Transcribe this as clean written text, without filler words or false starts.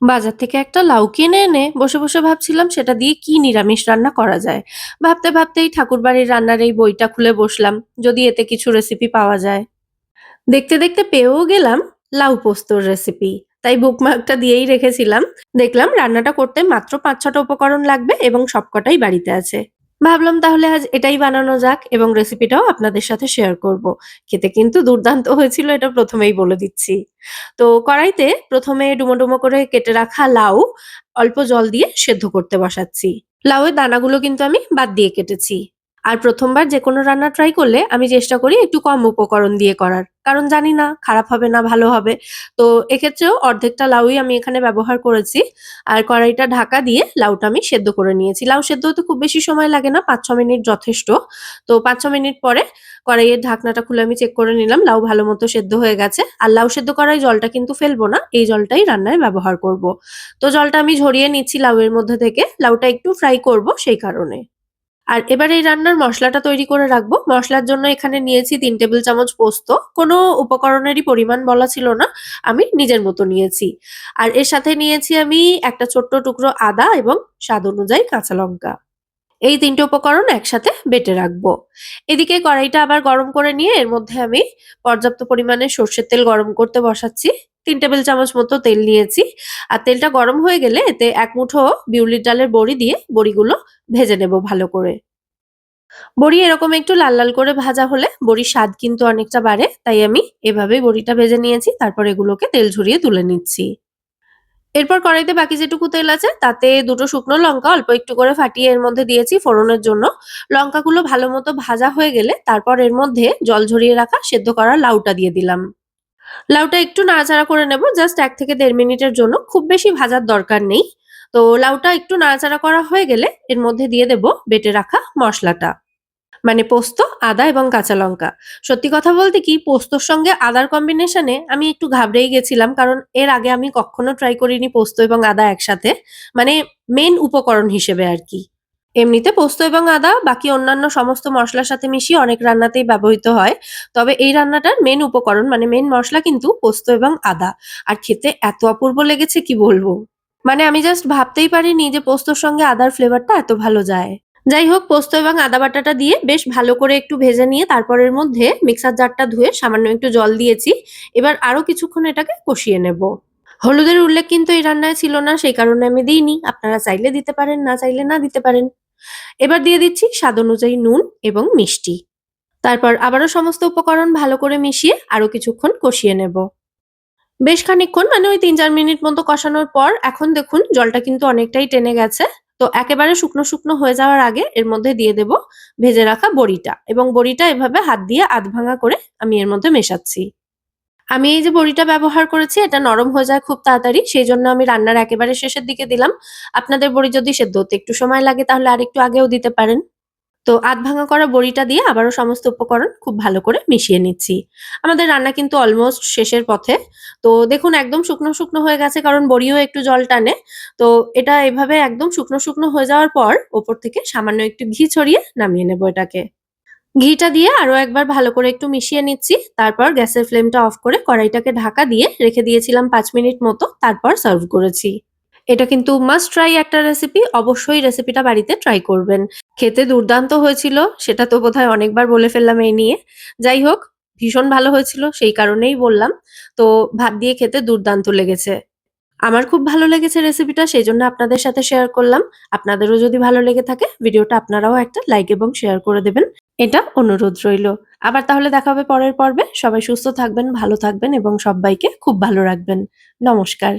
বাজার থেকে একটা লাউ কিনে এনে বসে বসে ভাবছিলাম সেটা দিয়ে কি নিরামিষ রান্না করা যায়। ভাবতে ভাবতেই ঠাকুরবাড়ির রান্নার এই বইটা খুলে বসলাম, যদি এতে কিছু রেসিপি পাওয়া যায়। দেখতে দেখতে পেয়েও গেলাম লাউ পোস্তর রেসিপি। তাই বুকমার্কটা দিয়েই রেখেছিলাম। দেখলাম রান্নাটা করতে মাত্র ৫-৬টা উপকরণ লাগবে এবং সবকটাই বাড়িতে আছে। ভাবলাম তাহলে আজ এটাই বানানো যাক এবং রেসিপিটাও আপনাদের সাথে শেয়ার করব। খেতে কিন্তু দুর্দান্ত হয়েছিল, এটা প্রথমেই বলে দিচ্ছি। তো কড়াইতে প্রথমে ডুমো ডুমো করে কেটে রাখা লাউ অল্প জল দিয়ে সেদ্ধ করতে বসাচ্ছি। লাউয়ের দানাগুলো কিন্তু আমি বাদ দিয়ে কেটেছি। আর ১ম বার যেকোনো রান্না ট্রাই করলে আমি চেষ্টা করি একটু কম উপকরণ দিয়ে করার। কারণ জানি না খারাপ হবে না ভালো হবে। তো এক্ষেত্রেও অর্ধেকটা লাউই আমি এখানে ব্যবহার করেছি। আর কড়াইটা ঢাকা দিয়ে লাউটা আমি সেদ্ধ করে নিয়েছি। লাউ সেদ্ধ হতে খুব বেশি সময় লাগে না, ৫-৬ মিনিট যথেষ্ট। তো ৫-৬ মিনিট পরে কড়াইয়ের ঢাকনাটা খুলে আমি চেক করে নিলাম লাউ ভালোমতো সেদ্ধ হয়ে গেছে। আর লাউ সেদ্ধ করায় জলটা কিন্তু ফেলবো না। এই জলটাই রান্নায় ব্যবহার করব। তো জলটা আমি ঝরিয়ে নিচ্ছি লাউয়ের মধ্যে থেকে। লাউটা একটু ফ্রাই করব সেই কারণে। আর এবার এই রান্নার মসলাটা তৈরি করে রাখবো। মসলার জন্য এখানে নিয়েছি ৩ টেবিল চামচ পোস্ত। কোনো উপকরণেরই পরিমাণ বলা ছিল না। আমি নিজের মতো নিয়েছি। আর এর সাথে নিয়েছি আমি একটা ছোট্ট টুকরো আদা এবং স্বাদ অনুযায়ী কাঁচা লঙ্কা। এই ৩ টে উপকরণ একসাথে বেটে রাখবো। এদিকে কড়াইটা আবার গরম করে নিয়ে এর মধ্যে আমি পর্যাপ্ত পরিমাণে সর্ষের তেল গরম করতে বসাচ্ছি। ৩ টেবিল চামচ মতো তেল নিয়েছি। আর তেলটা গরম হয়ে গেলে এতে ১ মুঠো বিউলির ডালের বড়ি দিয়ে বড়িগুলো ভেজে নেব ভালো করে। বড়ি এরকম একটু লাল লাল করে ভাজা হলে বড়ির স্বাদ কিন্তু অনেকটা বাড়ে। তাই আমি এভাবেই বড়িটা ভেজে নিয়েছি। তারপর এগুলোকে তেল ঝরিয়ে তুলে নিচ্ছি। এরপর কড়াইতে বাকি যেটুকু তেল আছে তাতে ২ টো শুকনো লঙ্কা অল্প একটু করে ফাটিয়ে এর মধ্যে দিয়েছি ফোড়নের জন্য। লঙ্কাগুলো ভালোমতো ভাজা হয়ে গেলে তারপর এর মধ্যে জল ঝরিয়ে রাখা সেদ্ধ করা লাউটা দিয়ে দিলাম। লাউটা একটু নাড়াচাড়া করে নেব জাস্ট ১ থেকে ১.৫ মিনিটের জন্য। খুব বেশি ভাজার দরকার নেই। তো লাউটা একটু নাড়াচাড়া করা হয়ে গেলে এর মধ্যে দিয়ে দেব বেটে রাখা মসলাটা। মানে পোস্ত, আদা এবং কাঁচা লঙ্কা। সত্যি কথা বলতে কি পোস্তর সঙ্গে আদার কম্বিনেশনে আমি একটু ঘাবড়েই গেছিলাম। কারণ এর আগে আমি কখনো ট্রাই করিনি পোস্ত এবং আদা একসাথে। মানে মেইন উপকরণ হিসেবে আরকি। এমনিতে পোস্ত এবং আদা বাকি অন্যান্য সমস্ত মসলার সাথে মিশিয়ে অনেক রান্নাতেই ব্যবহৃত হয়। তবে এই রান্নাটার মেইন উপকরণ মানে মেইন মসলা কিন্তু পোস্ত এবং আদা। আর খেতে এত অপূর্ব লেগেছে কি বলব। মানে আমি জাস্ট ভাবতেই পারিনি যে পোস্তর সঙ্গে আদার ফ্লেভারটা এত ভালো যায়। যাই হোক পোস্ত এবং আদা বাটাটা দিয়ে বেশ ভালো করে একটু ভেজে নিয়ে তারপর এর মধ্যে মিক্সার জারটা ধুয়ে সামান্য একটু জল দিয়েছি। এবার আরো কিছুক্ষণ এটাকে কষিয়ে নেব। হলুদের উল্লেখ কিন্তু এই রান্নায় ছিল না, সেই কারণে আমি দিইনি। আপনারা চাইলে দিতে পারেন, না চাইলে না দিতে পারেন। এবার দিয়ে দিচ্ছি স্বাদ অনুযায়ী নুন এবং মিষ্টি। তারপর আবারও সমস্ত উপকরণ ভালো করে মিশিয়ে আরো কিছুক্ষণ কষিয়ে নেব। বেশ খানিকক্ষণ মানে ওই ৩-৪ মিনিট মতো কষানোর পর এখন দেখুন জলটা কিন্তু অনেকটাই টেনে গেছে। তো একেবারে শুকনো, শুকনো হয়ে যাওয়ার আগে এর মধ্যে দিয়ে দেব ভেজে রাখা বড়িটা এবং বড়িটা এভাবে হাত দিয়ে আধভাঙা করে আমি এর মধ্যে মেশাচ্ছি। আমি এই যে বড়িটা ব্যবহার করেছি এটা নরম হয়ে যায় খুব তাড়াতাড়ি। সেইজন্য আমি রান্নার একেবারে শেষের দিকে দিলাম। আপনাদের বড়ি যদি সেদ্ধ হতে একটু সময় লাগে তাহলে আরেকটু আগেও দিতে পারেন। তো আধভাঙা করা বড়িটা দিয়ে আবারও সমস্ত উপকরণ খুব ভালো করে মিশিয়ে নিচ্ছি। আমাদের রান্না কিন্তু অলমোস্ট শেষের পথে। তো দেখুন একদম শুকনো, শুকনো হয়ে গেছে কারণ বড়িও একটু জল টানে। তো এটা এভাবে একদম শুকনো, শুকনো হয়ে যাওয়ার পর ওপর থেকে সামান্য একটু ঘি ছড়িয়ে নামিয়ে নেব এটাকে। ঘিটা দিয়ে আরো একবার ভালো করে একটু মিশিয়ে নিচ্ছি। তারপর গ্যাসের ফ্লেমটা অফ করে কড়াইটাকে ঢাকা দিয়ে রেখে দিয়েছিলাম ৫ মিনিট মতো। তারপর সার্ভ করেছি। এটা কিন্তু মাস্ট ট্রাই একটা রেসিপি। অবশ্যই রেসিপিটা বাড়িতে ট্রাই করবেন। খেতে দুর্দান্ত হয়েছিল। সেটা তো বোধহয় অনেকবার বলে ফেললাম এই নিয়ে। যাই হোক, ভীষণ ভালো হয়েছিল সেই কারণেই বললাম। তো ভাত দিয়ে খেতে দুর্দান্ত লেগেছে। আমার খুব ভালো লেগেছে রেসিপিটা সেইজন্য আপনাদের সাথে শেয়ার করলাম। আপনাদেরও যদি ভালো লেগে থাকে ভিডিওটা আপনারাও একটা লাইক এবং শেয়ার করে দেবেন। এটা অনুরোধ রইল। আবার তাহলে দেখা হবে পরের পর্বে। সবাই সুস্থ থাকবেন, ভালো থাকবেন এবং সব্বাইকে খুব ভালো রাখবেন। নমস্কার।